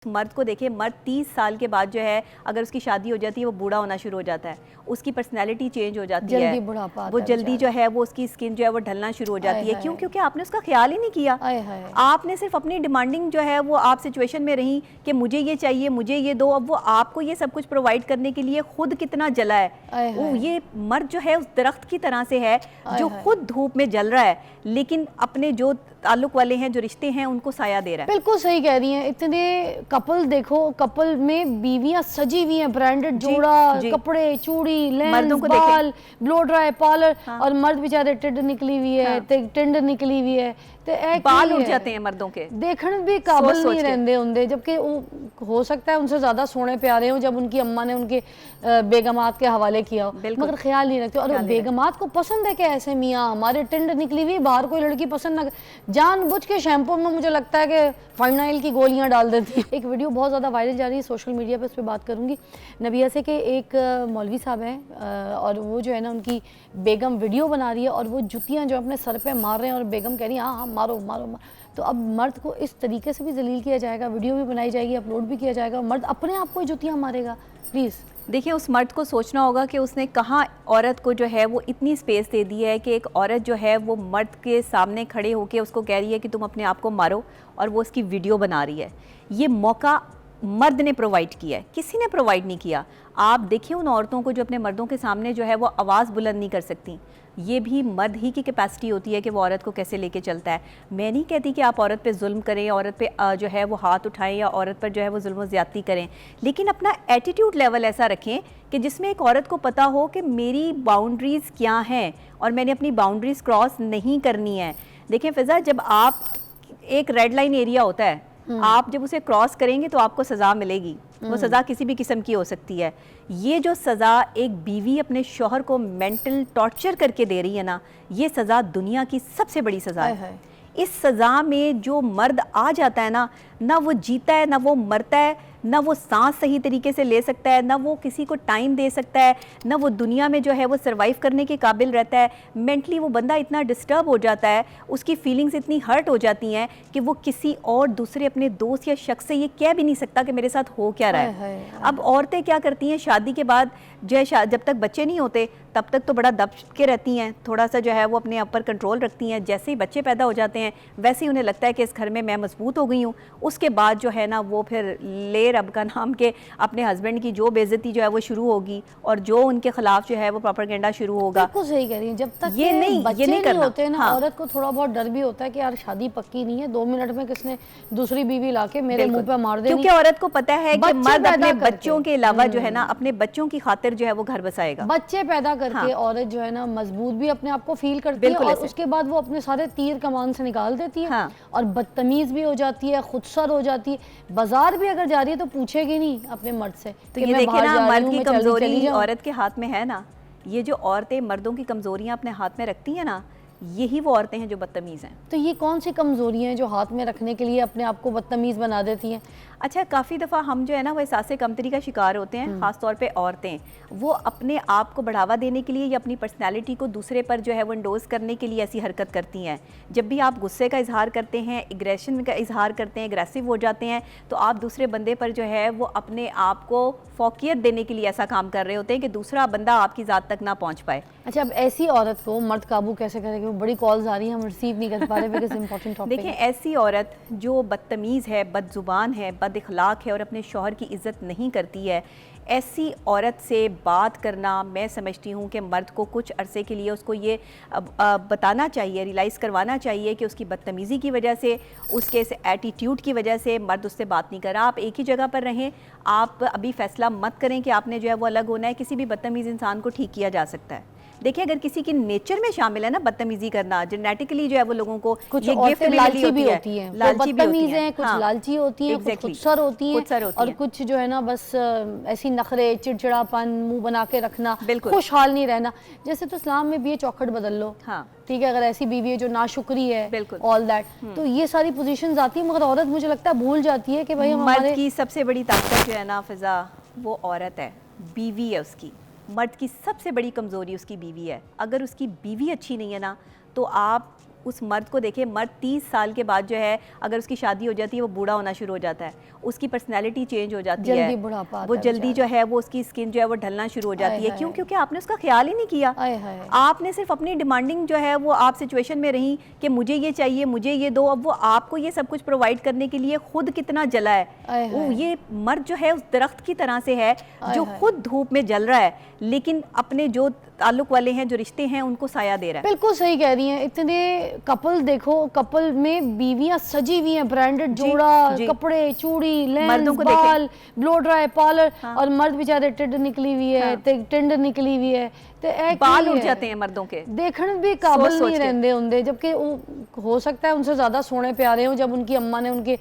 مرد کو دیکھیں، مرد 30 سال کے بعد جو ہے اگر اس کی شادی ہو جاتی ہے وہ بوڑھا ہونا شروع ہو جاتا ہے، اس کی پرسنالٹی چینج ہو جاتی ہے، جلدی بڑھاپا آتا وہ ہے جلدی جو ہے وہ اس کی سکن جو ہے وہ ڈھلنا شروع ہو جاتی ہے. کیوں؟ کیونکہ آپ نے اس کا خیال ہی نہیں کیا. آپ نے صرف اپنی ڈیمانڈنگ جو ہے وہ آپ سچویشن میں رہی کہ مجھے یہ چاہیے، مجھے یہ دو. اب وہ آپ کو یہ سب کچھ پرووائڈ کرنے کے لیے خود کتنا جلا ہے. یہ مرد جو ہے اس درخت کی طرح سے ہے جو خود دھوپ میں جل رہا ہے لیکن اپنے جو تعلق والے ہیں، جو رشتے ہیں، ان کو سایہ دے رہا ہے. بالکل صحیح کہہ رہی ہیں. اتنے کپل دیکھو، کپل میں بیویاں سجی ہوئی ہیں، برانڈڈ جوڑا، کپڑے، چوڑی، لینس، بال، بلو ڈرائی، پارلر، اور مرد بیچارے ٹڈ نکلی ہوئی ہے، ٹنڈ نکلی ہوئی ہے، بال اٹھ جاتے ہیں مردوں کے، دیکھن بھی قابل نہیں رہندے ہوندے. جبکہ ہو سکتا ہے ان سے زیادہ سونے پیارے ہوں جب ان کی اماں نے ان کے بیگمات کے حوالے کیا ہو، مگر خیال نہیں رکھتے. اور بیگمات کو پسند ہے کہ ایسے میاں ہمارے ٹنڈ نکلی ہوئی باہر کوئی لڑکی پسند نہ، جان بوجھ کے شیمپو میں مجھے لگتا ہے کہ فائنائل کی گولیاں ڈال دیتی ہیں. ایک ویڈیو بہت زیادہ وائرل جا رہی ہے سوشل میڈیا پہ، اس پہ بات کروں گی. نبیہ سے کہ ایک مولوی صاحب ہیں اور وہ جو ہے نا ان کی بیگم ویڈیو بنا رہی ہے اور وہ جتیاں جو اپنے سر پہ مار رہے ہیں اور بیگم کہہ رہی ہیں ہاں مارو مارو. تو اب مرد کو اس طریقے سے بھی ذلیل کیا جائے گا، ویڈیو بھی بنائی جائے گی، اپلوڈ بھی کیا جائے گا، مرد اپنے آپ کو جتیاں مارے گا. پلیز دیکھیں، اس مرد کو سوچنا ہوگا کہ اس نے کہاں عورت کو جو ہے وہ اتنی سپیس دے دی ہے کہ ایک عورت جو ہے وہ مرد کے سامنے کھڑے ہو کے اس کو کہہ رہی ہے کہ تم اپنے آپ کو مارو اور وہ اس کی ویڈیو بنا رہی ہے. یہ موقع مرد نے پرووائڈ کیا ہے، کسی نے پرووائڈ نہیں کیا. آپ دیکھیں ان عورتوں کو جو اپنے مردوں کے سامنے جو ہے وہ آواز بلند نہیں کر سکتی. یہ بھی مرد ہی کی کیپیسٹی ہوتی ہے کہ وہ عورت کو کیسے لے کے چلتا ہے. میں نہیں کہتی کہ آپ عورت پہ ظلم کریں، عورت پہ جو ہے وہ ہاتھ اٹھائیں یا عورت پر جو ہے وہ ظلم و زیادتی کریں، لیکن اپنا ایٹیٹیوڈ لیول ایسا رکھیں کہ جس میں ایک عورت کو پتہ ہو کہ میری باؤنڈریز کیا ہیں اور میں نے اپنی باؤنڈریز کراس نہیں کرنی ہے. دیکھیں فضا، جب آپ ایک ریڈ لائن ایریا ہوتا ہے، آپ جب اسے کراس کریں گے تو آپ کو سزا ملے گی. وہ سزا کسی بھی قسم کی ہو سکتی ہے. یہ جو سزا ایک بیوی اپنے شوہر کو مینٹل ٹارچر کر کے دے رہی ہے نا، یہ سزا دنیا کی سب سے بڑی سزا ہے. اس سزا میں جو مرد آ جاتا ہے نا، نہ وہ جیتا ہے، نہ وہ مرتا ہے، نہ وہ سانس صحیح طریقے سے لے سکتا ہے، نہ وہ کسی کو ٹائم دے سکتا ہے، نہ وہ دنیا میں جو ہے وہ سروائیو کرنے کے قابل رہتا ہے. مینٹلی وہ بندہ اتنا ڈسٹرب ہو جاتا ہے، اس کی فیلنگز اتنی ہرٹ ہو جاتی ہیں کہ وہ کسی اور دوسرے اپنے دوست یا شخص سے یہ کہہ بھی نہیں سکتا کہ میرے ساتھ ہو کیا رہا ہے. اب عورتیں کیا کرتی ہیں شادی کے بعد جو ہے، جب تک بچے نہیں ہوتے تب تک تو بڑا دب کے رہتی ہیں، تھوڑا سا جو ہے وہ اپنے اوپر کنٹرول رکھتی ہیں. جیسے ہی بچے پیدا ہو جاتے ہیں ویسے ہی انہیں لگتا ہے کہ اس گھر میں مضبوط ہو گئی ہوں. اس کے بعد جو ہے نا وہ پھر لے رب کا نام کے اپنے ہسبینڈ کی جو بے عزتی جو ہے وہ شروع ہوگی اور جو ان کے خلاف جو ہے وہ پروپیگنڈا شروع ہوگا. بالکل صحیح کہہ رہی ہیں. جب تک یہ نہیں ہوتے نا، عورت کو تھوڑا بہت ڈر بھی ہوتا ہے کہ یار شادی پکی نہیں ہے، 2 منٹ میں کس نے دوسری بیوی لا کے میرے منہ پہ مار دینی. کیونکہ عورت کو پتہ ہے کہ مرد اپنے بچوں کے علاوہ جو ہے نا اپنے بچوں کی خاطر جو ہے وہ گھر بسائے گا. بچے پیدا کر کے عورت جو ہے نا مضبوط بھی اپنے آپ کو فیل کرتی ہے اور اس کے بعد وہ اپنے سارے تیر کمان سے نکال دیتی ہے اور بدتمیز بھی ہو جاتی ہے، خودسر ہو جاتی ہے. بازار بھی اگر جا رہی ہے تو پوچھے گی نہیں اپنے مرد سے. تو یہ دیکھیں نا، مرد کی کمزوری عورت کے ہاتھ میں ہے نا. یہ جو عورتیں مردوں کی کمزوریاں اپنے ہاتھ میں رکھتی ہیں نا، یہی وہ عورتیں ہیں جو بدتمیز ہیں. تو یہ کون سی کمزوریاں ہیں جو ہاتھ میں رکھنے کے لیے اپنے آپ کو بدتمیز بنا دیتی ہیں؟ اچھا، کافی دفعہ ہم جو ہے نا وہ احساس کمتری کا شکار ہوتے ہیں، خاص طور پہ عورتیں. وہ اپنے آپ کو بڑھاوا دینے کے لیے یا اپنی پرسنالٹی کو دوسرے پر جو ہے وہ انڈوز کرنے کے لیے ایسی حرکت کرتی ہیں. جب بھی آپ غصے کا اظہار کرتے ہیں، ایگریشن کا اظہار کرتے ہیں، ایگریسو ہو جاتے ہیں، تو آپ دوسرے بندے پر جو ہے وہ اپنے آپ کو فوقیت دینے کے لیے ایسا کام کر رہے ہوتے ہیں کہ دوسرا بندہ آپ کی ذات تک نہ پہنچ پائے. اچھا، اب ایسی عورت کو مرد قابو کیسے کرے گا؟ بڑی کالز آ رہی ہیں، ہم ریسیو نہیں کر پا رہے بیکاز امپورٹنٹ ٹاپک. دیکھیں، ایسی عورت جو بدتمیز ہے، بد زبان ہے، بد اخلاق ہے اور اپنے شوہر کی عزت نہیں کرتی ہے، ایسی عورت سے بات کرنا میں سمجھتی ہوں کہ مرد کو کچھ عرصے کے لیے اس کو یہ بتانا چاہیے، ریلائز کروانا چاہیے کہ اس کی بدتمیزی کی وجہ سے، اس کے اس ایٹیٹیوڈ کی وجہ سے مرد اس سے بات نہیں کر رہا. آپ ایک ہی جگہ پر رہیں. آپ ابھی فیصلہ مت کریں کہ آپ نے جو ہے وہ الگ ہونا ہے. کسی بھی بدتمیز انسان کو ٹھیک کیا جا سکتا ہے. دیکھیں، اگر کسی کی نیچر میں شامل ہے نا بدتمیزی کرنا، جنیٹیکلی جو ہے وہ لوگوں کو یہ گفٹ لالچی بھی ہوتی ہیں، بدتمیز ہیں، کچھ لالچی ہوتی ہیں، کچھ خودسر ہوتی ہیں اور کچھ جو ہے نا بس ایسی نخرے، چڑچڑا پن، منہ بنا کے رکھنا، خوشحال نہیں رہنا. جیسے تو اسلام میں بھی یہ چوکھٹ بدل لو، ٹھیک ہے، اگر ایسی بیوی ہے جو ناشکری ہے، آل دیٹ، تو یہ ساری پوزیشنز آتی ہیں. مگر عورت مجھے لگتا ہے بھول جاتی ہے کہ بھائی مرد کی سب سے بڑی طاقت جو ہے نا فضا، وہ عورت ہے، بیوی ہے اس کی. مرد کی سب سے بڑی کمزوری اس کی بیوی ہے. اگر اس کی بیوی اچھی نہیں ہے نا تو آپ اس مرد کو دیکھیں, مرد 30 سال کے بعد جو ہے اگر اس کی شادی ہو جاتی ہے وہ بوڑھا ہونا شروع ہو جاتا ہے, اس کی پرسنالٹی چینج ہو جاتی ہے, وہ جلدی جو ہے وہ اس کی اسکن جو ہے وہ ڈھلنا شروع ہو جاتی ہے. کیوں؟ کیونکہ آپ نے اس کا خیال ہی نہیں کیا. آپ نے صرف اپنی ڈیمانڈنگ جو ہے وہ آپ سچویشن میں رہی کہ مجھے یہ چاہیے, مجھے یہ دو. اب وہ آپ کو یہ سب کچھ پرووائڈ کرنے کے لیے خود کتنا جلا ہے. یہ مرد جو ہے اس درخت کی طرح سے ہے جو خود دھوپ میں جل رہا ہے لیکن اپنے جو تعلق والے ہیں, جو رشتے ہیں, ان کو سایہ دے رہا ہے. بالکل صحیح کہہ رہی ہیں. اتنے کپل دیکھو, کپل میں بیویاں سجی ہوئی ہیں, برانڈڈ جوڑا, کپڑے, چوڑی, لینس, بال, بلو ڈرائی, پارلر, اور مرد بیچارے ٹڈ نکلی ہوئی ہے, ٹنڈ نکلی ہوئی ہے, بال اڑ جاتے ہیں مردوں کے, دیکھنے بھی قابل نہیں رہندے ہوندے, جبکہ ہو سکتا ہے ان سے زیادہ سونے پیارے ہوں جب ان کی اماں نے ان کے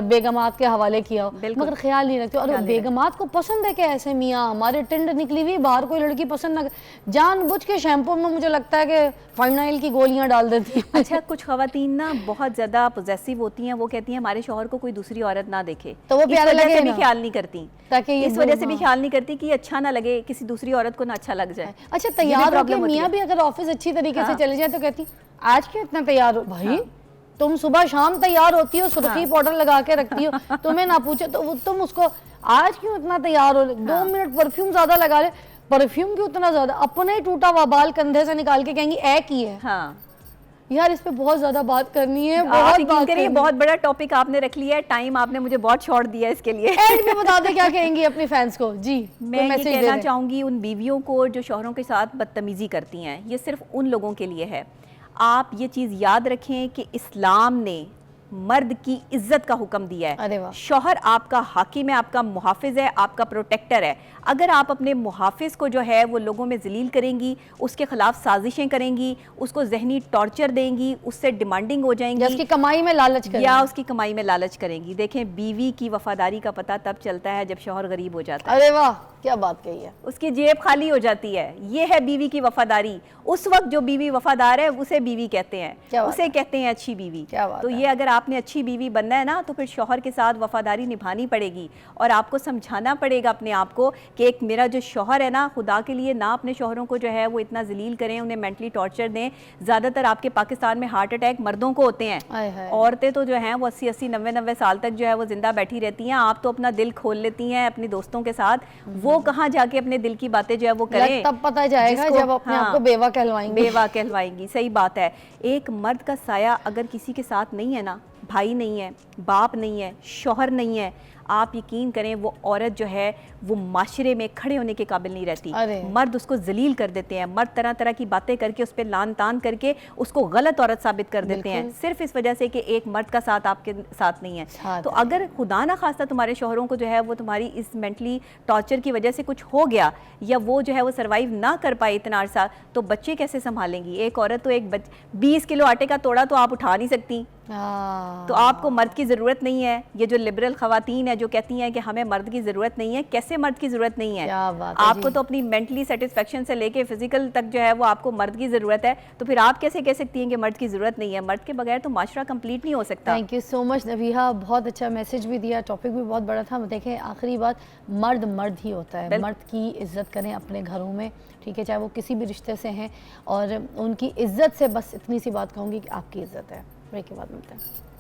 بیگمات کے حوالے کیا ہو, مگر خیال نہیں رکھتے. اور بیگمات کو پسند ہے کہ ایسے میاں ہمارے ٹنڈ نکلی ہوئی, باہر کوئی لڑکی پسند نہ, جان بوجھ کے شیمپو میں مجھے لگتا ہے کہ فائنائل کی گولیاں ڈال دیتی ہیں. اچھا, کچھ خواتین نا بہت زیادہ پوزیسو ہوتی ہیں, وہ کہتی ہیں ہمارے شوہر کو کوئی دوسری عورت نہ دیکھے, تو وہ پیارے لگے بھی خیال نہیں کرتی, اس وجہ سے بھی خیال نہیں کرتی کہ اچھا نہ لگے, کسی دوسری عورت کو نہ اچھا لگ جائے. اچھا, تیار ہو کے میاں بھی اگر آفس اچھی طریقے سے چلے جائے تو کہتی آج کیوں اتنا تیار ہو بھائی, تم صبح شام تیار ہوتی ہو, سرخی پاؤڈر لگا کے رکھتی ہو, تمہیں نہ پوچھو تو تم اس کو آج کیوں اتنا تیار ہو, 2 منٹ پرفیوم زیادہ لگا لے, پرفیوم کیوں اتنا زیادہ, اپنے ٹوٹا ہوا بال کندھے سے نکال کے کہیں گی اے کی ہے. یار اس پہ بہت زیادہ بات کرنی ہے, بہت بڑا ٹاپک آپ نے رکھ لیا ہے, ٹائم آپ نے مجھے بہت شارٹ دیا ہے اس کے لیے. اینڈ میں بتا دیں کیا کہیں گی اپنی فینس کو. جی, میں یہ کہنا چاہوں گی ان بیویوں کو جو شوہروں کے ساتھ بدتمیزی کرتی ہیں, یہ صرف ان لوگوں کے لیے ہے. آپ یہ چیز یاد رکھیں کہ اسلام نے مرد کی عزت کا حکم دیا ہے. شوہر آپ کا حاکم ہے, آپ کا محافظ ہے, آپ کا پروٹیکٹر ہے. اگر آپ اپنے محافظ کو جو ہے وہ لوگوں میں ذلیل کریں گی, اس کے خلاف سازشیں کریں گی, اس کو ذہنی ٹارچر دیں گی, اس سے ڈیمانڈنگ ہو جائیں گی, اس کی کمائی میں لالچ کریں گی, یا اس کی کمائی میں لالچ کریں گی. دیکھیں, بیوی کی وفاداری کا پتہ تب چلتا ہے جب شوہر غریب ہو جاتا ہے. ارے واہ, کیا بات کہی ہے. اس کی جیب خالی ہو جاتی ہے, یہ ہے بیوی کی وفاداری. اس وقت جو بیوی وفادار ہے اسے بیوی کہتے ہیں, اسے کہتے ہیں اچھی بیوی. تو یہ اگر آپ نے اچھی بیوی بننا ہے نا, تو پھر شوہر کے ساتھ وفاداری نبھانی پڑے گی, اور آپ کو سمجھانا پڑے گا اپنے آپ کو کہ ایک میرا جو شوہر ہے نا, خدا کے لیے نہ اپنے شوہروں کو جو ہے وہ اتنا ذلیل کریں, انہیں مینٹلی ٹارچر دیں. زیادہ تر آپ کے پاکستان میں ہارٹ اٹیک مردوں کو ہوتے ہیں, عورتیں تو جو ہیں وہ 80 90 سال تک جو ہے وہ زندہ بیٹھی رہتی ہیں. آپ تو اپنا دل کھول لیتی ہیں اپنی دوستوں کے ساتھ, وہ کہاں جا کے اپنے دل کی باتیں جو ہے وہ کریں, تب پتہ جائے گا جب اپنے آپ کو بیوہ کہلوائیں گی. صحیح بات ہے. ایک مرد کا سایہ اگر کسی کے ساتھ نہیں ہے نا, بھائی نہیں ہے, باپ نہیں ہے, شوہر نہیں ہے, آپ یقین کریں وہ عورت جو ہے وہ معاشرے میں کھڑے ہونے کے قابل نہیں رہتی. مرد اس کو ذلیل کر دیتے ہیں, مرد طرح طرح کی باتیں کر کے اس پہ لان تان کر کے اس کو غلط عورت ثابت کر دیتے ہیں, صرف اس وجہ سے کہ ایک مرد کا ساتھ آپ کے ساتھ نہیں ہے. تو اگر خدا نہ خواستہ تمہارے شوہروں کو جو ہے وہ تمہاری اس مینٹلی ٹارچر کی وجہ سے کچھ ہو گیا, یا وہ جو ہے وہ سروائیو نہ کر پائے اتنا عرصہ, تو بچے کیسے سنبھالیں گی؟ ایک عورت تو 20 کلو آٹے کا توڑا تو آپ اٹھا نہیں سکتی. تو آپ کو مرد کی ضرورت نہیں ہے. یہ جو لبرل خواتین ہیں جو کہتی ہیں کہ ہمیں مرد کی ضرورت نہیں ہے, کیسے مرد کی ضرورت نہیں ہے؟ آپ کو تو اپنی مینٹلی سیٹسفیکشن سے لے کے فزیکل تک جو ہے وہ آپ کو مرد کی ضرورت ہے, تو پھر آپ کیسے کہہ سکتی ہیں کہ مرد کی ضرورت نہیں ہے؟ مرد کے بغیر تو معاشرہ کمپلیٹ نہیں ہو سکتا. تھینک یو سو مچ نبیہہ, بہت اچھا میسج بھی دیا, ٹاپک بھی بہت بڑا تھا. دیکھیں آخری بات, مرد مرد ہی ہوتا ہے, مرد کی عزت کریں اپنے گھروں میں, ٹھیک ہے, چاہے وہ کسی بھی رشتے سے ہیں, اور ان کی عزت سے بس اتنی سی بات کہوں گی کہ آپ کی عزت ہے. بریک کے بعد ملتے ہیں.